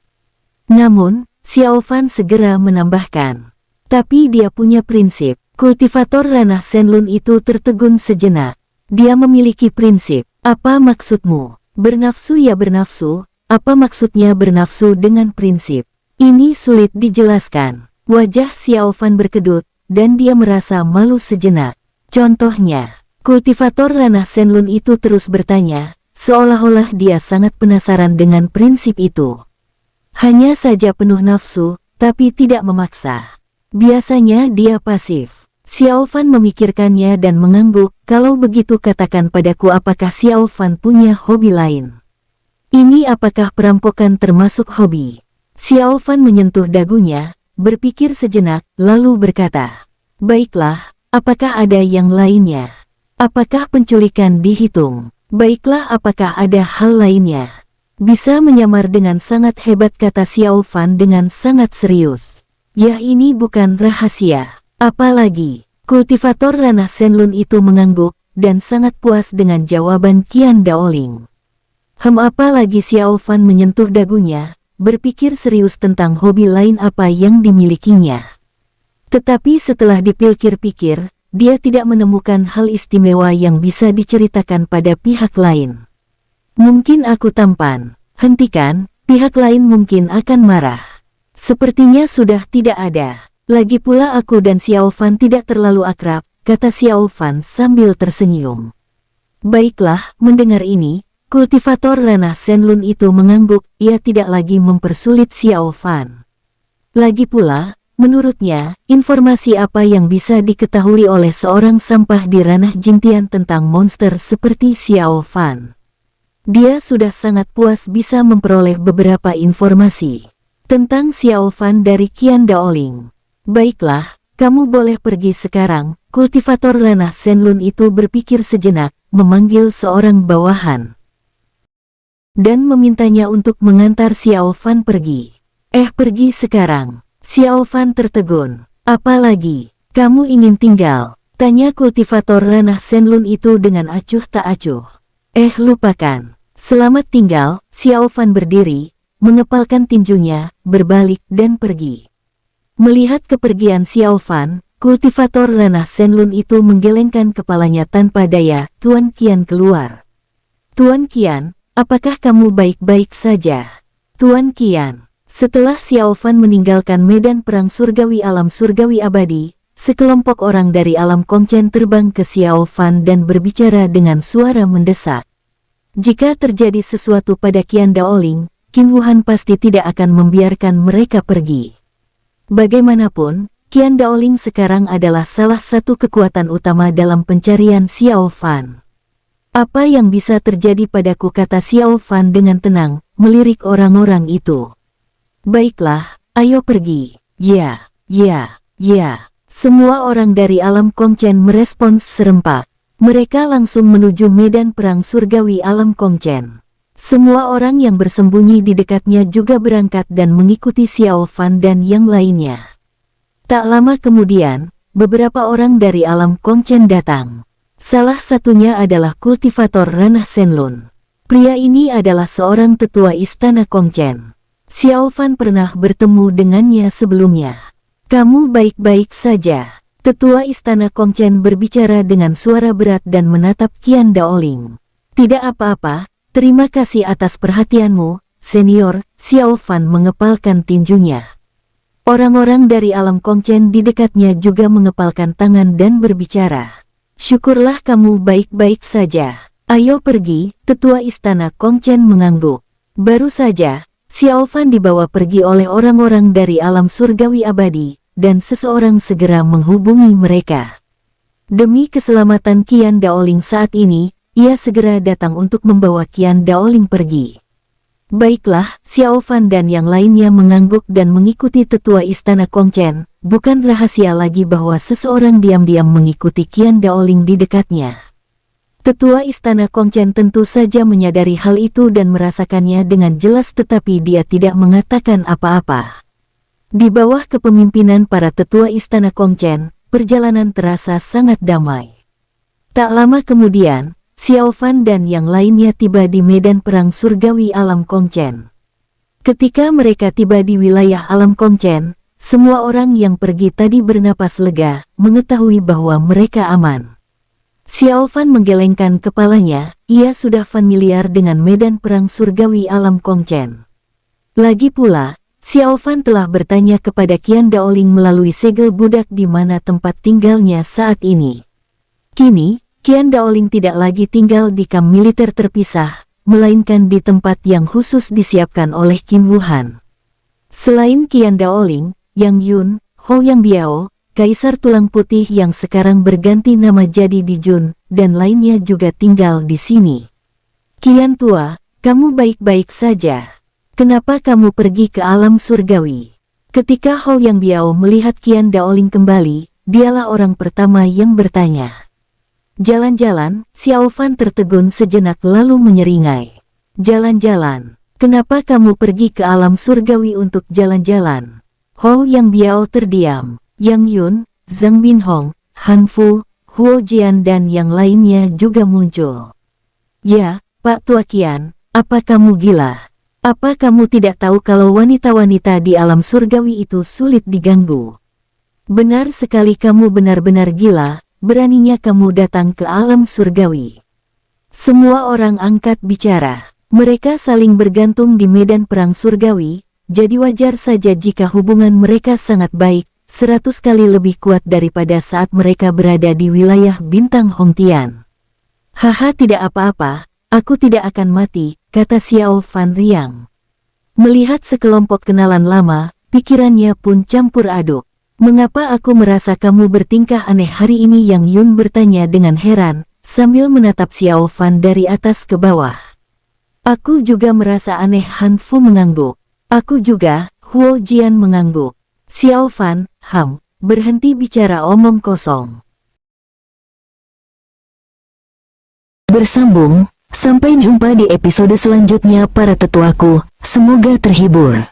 Namun, Xiao Fan segera menambahkan. Tapi dia punya prinsip. Kultivator ranah Shenlun itu tertegun sejenak. Dia memiliki prinsip. Apa maksudmu? Bernafsu ya bernafsu, apa maksudnya bernafsu dengan prinsip? Ini sulit dijelaskan. Wajah Xiao Fan berkedut, dan dia merasa malu sejenak. Contohnya, kultivator ranah Shenlun itu terus bertanya, seolah-olah dia sangat penasaran dengan prinsip itu. Hanya saja penuh nafsu, tapi tidak memaksa. Biasanya dia pasif. Xiao Fan memikirkannya dan mengangguk, kalau begitu katakan padaku apakah Xiao Fan punya hobi lain. Ini apakah perampokan termasuk hobi? Xiao Fan menyentuh dagunya, berpikir sejenak, lalu berkata, baiklah, apakah ada yang lainnya? Apakah penculikan dihitung? Baiklah, apakah ada hal lainnya? Bisa menyamar dengan sangat hebat, kata Xiao Fan dengan sangat serius. Ya, ini bukan rahasia. Apalagi, kultivator ranah Shenlun itu mengangguk, dan sangat puas dengan jawaban Qian Daoling. Apalagi Xiao Fan menyentuh dagunya, berpikir serius tentang hobi lain apa yang dimilikinya. Tetapi setelah dipikir-pikir, dia tidak menemukan hal istimewa yang bisa diceritakan pada pihak lain. Mungkin aku tampan, hentikan, pihak lain mungkin akan marah. Sepertinya sudah tidak ada. Lagi pula aku dan Xiao Fan tidak terlalu akrab, kata Xiao Fan sambil tersenyum. Baiklah, mendengar ini, kultivator ranah Shenlun itu mengangguk, ia tidak lagi mempersulit Xiao Fan. Lagi pula, menurutnya, informasi apa yang bisa diketahui oleh seorang sampah di ranah Jintian tentang monster seperti Xiao Fan? Dia sudah sangat puas bisa memperoleh beberapa informasi tentang Xiao Fan dari Qian Daoling. Baiklah, kamu boleh pergi sekarang, kultivator ranah Shenlun itu berpikir sejenak, memanggil seorang bawahan dan memintanya untuk mengantar Xiao Fan pergi. Pergi sekarang. Xiao Fan tertegun. Apalagi, kamu ingin tinggal? Tanya kultivator ranah Shenlun itu dengan acuh tak acuh. Lupakan. Selamat tinggal, Xiao Fan berdiri, mengepalkan tinjunya, berbalik dan pergi. Melihat kepergian Xiao Fan, kultivator ranah Shenlun itu menggelengkan kepalanya tanpa daya. Tuan Qian keluar. Tuan Qian, apakah kamu baik-baik saja? Tuan Qian. Setelah Xiao Fan meninggalkan medan perang surgawi alam surgawi abadi, sekelompok orang dari alam Kongchen terbang ke Xiao Fan dan berbicara dengan suara mendesak. Jika terjadi sesuatu pada Qian Daoling, Qin Wuhan pasti tidak akan membiarkan mereka pergi. Bagaimanapun, Qian Daoling sekarang adalah salah satu kekuatan utama dalam pencarian Xiao Fan. Apa yang bisa terjadi padaku, kata Xiao Fan dengan tenang, melirik orang-orang itu. Baiklah, ayo pergi. Ya. Semua orang dari alam Kongchen merespons serempak. Mereka langsung menuju medan perang surgawi alam Kongchen. Semua orang yang bersembunyi di dekatnya juga berangkat dan mengikuti Xiao Fan dan yang lainnya. Tak lama kemudian, beberapa orang dari alam Kongchen datang. Salah satunya adalah kultivator ranah Shenlun. Pria ini adalah seorang tetua istana Kongchen. Xiao Fan pernah bertemu dengannya sebelumnya. Kamu baik-baik saja? Tetua istana Kongchen berbicara dengan suara berat dan menatap Qian Daoling. Tidak apa-apa. Terima kasih atas perhatianmu, senior. Xiao Fan mengepalkan tinjunya. Orang-orang dari alam Kongchen di dekatnya juga mengepalkan tangan dan berbicara. Syukurlah kamu baik-baik saja. Ayo pergi, tetua istana Kongchen mengangguk. Baru saja, Xiao Fan dibawa pergi oleh orang-orang dari alam surgawi abadi, dan seseorang segera menghubungi mereka. Demi keselamatan Qian Daoling saat ini, ia segera datang untuk membawa Qian Daoling pergi. Baiklah, Xiao Fan dan yang lainnya mengangguk dan mengikuti tetua istana Kongchen. Bukan rahasia lagi bahwa seseorang diam-diam mengikuti Qian Daoling di dekatnya. Tetua Istana Kongchen tentu saja menyadari hal itu dan merasakannya dengan jelas, tetapi dia tidak mengatakan apa-apa. Di bawah kepemimpinan para tetua Istana Kongchen, perjalanan terasa sangat damai. Tak lama kemudian, Xiao Fan dan yang lainnya tiba di medan perang surgawi alam Kongchen. Ketika mereka tiba di wilayah alam Kongchen, semua orang yang pergi tadi bernapas lega, mengetahui bahwa mereka aman. Xiao Fan menggelengkan kepalanya, ia sudah familiar dengan medan perang surgawi alam Kongchen. Lagi pula, Xiao Fan telah bertanya kepada Qian Daoling melalui segel budak di mana tempat tinggalnya saat ini. Kini, Qian Daoling tidak lagi tinggal di kamp militer terpisah, melainkan di tempat yang khusus disiapkan oleh Qin Wuhan. Selain Qian Daoling, Yang Yun, Hou Yang Biao, Kaisar Tulang Putih yang sekarang berganti nama jadi Dijun, dan lainnya juga tinggal di sini. Qian tua, kamu baik-baik saja. Kenapa kamu pergi ke alam surgawi? Ketika Hou Yang Biao melihat Qian Daoling kembali, dialah orang pertama yang bertanya. Jalan-jalan, Xiao Fan tertegun sejenak lalu menyeringai. Jalan-jalan, kenapa kamu pergi ke alam surgawi untuk jalan-jalan? Hou Yang Biao terdiam. Yang Yun, Zhang Binhong, Han Fu, Huo Jian dan yang lainnya juga muncul. Ya, Pak Tua Qian, apa kamu gila? Apa kamu tidak tahu kalau wanita-wanita di alam surgawi itu sulit diganggu? Benar sekali, kamu benar-benar gila, beraninya kamu datang ke alam surgawi. Semua orang angkat bicara. Mereka saling bergantung di medan perang surgawi, jadi wajar saja jika hubungan mereka sangat baik. 100 kali lebih kuat daripada saat mereka berada di wilayah bintang Hongtian. Haha, tidak apa-apa, aku tidak akan mati, kata Xiao Fan riang. Melihat sekelompok kenalan lama, pikirannya pun campur aduk. Mengapa aku merasa kamu bertingkah aneh hari ini? Yang Yun bertanya dengan heran, sambil menatap Xiao Fan dari atas ke bawah. Aku juga merasa aneh, Han Fu mengangguk. Aku juga, Huo Jian mengangguk. Xiao Fan, berhenti bicara omong kosong. Bersambung, sampai jumpa di episode selanjutnya para tetuaku, semoga terhibur.